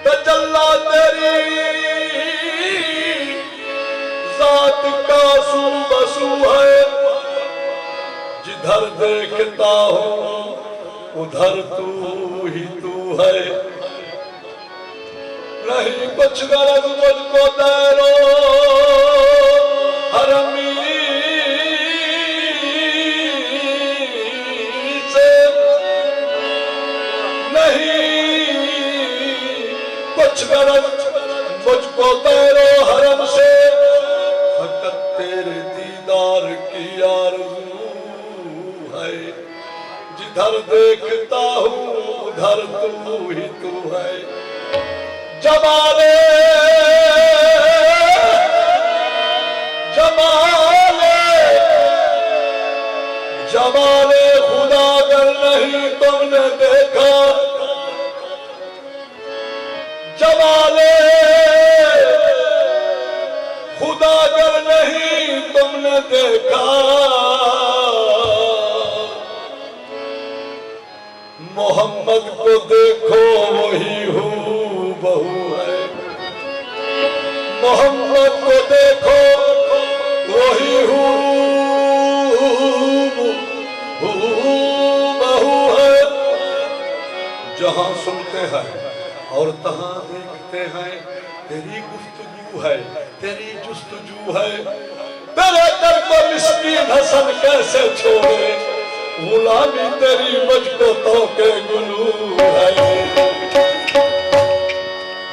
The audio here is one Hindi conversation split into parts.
तजल्ला तेरी जात का बसू है, जिधर देखता हूँ उधर तू ही तू है। नहीं कुछ गरज मुझको दैरो हरमी से, नहीं कुछ गरज मुझको दैरो हरम से, फकत तेरे दीदार की आरज़ू है। जिधर देखता हूँ उधर तू ही तू है। जमाले जमाले जमाले खुदा अगर नहीं तुमने देखा, जमाले खुदा अगर नहीं तुमने देखा, मोहम्मद को देखो वही हूँ बहू है। मोहम्मद को देखो वही हूँ बहू है। जहाँ सुनते हैं और तहाँ देखते हैं, तेरी गुफ्तगू है, तेरी जुस्तजू है। तेरे दर को मिस्कीन हसन कैसे छोड़े, गुलामी तेरी मुझको तो के गुलू है।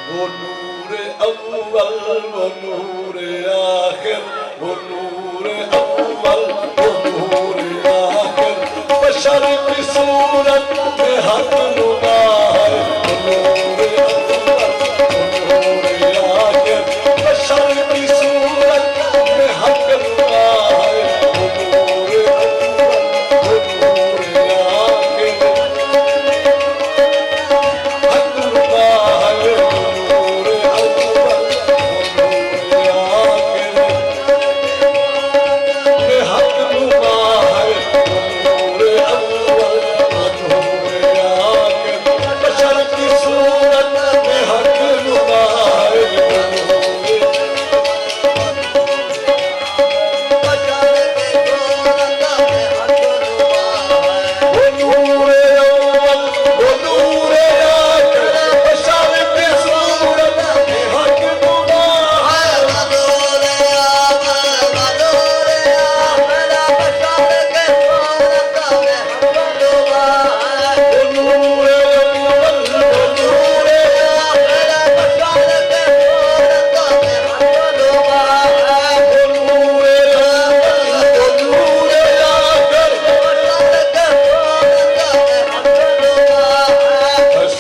वो नूरे अव्वल वो नूरे आखिर, वो नूरे अव्वल वो नूरे आखिर, बशर की सूरत में हक नुमा है। वो नूरे अव्वल वो नूरे आखिर, बशर की सूरत में हक नुमा है। वो नूरे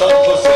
सबसे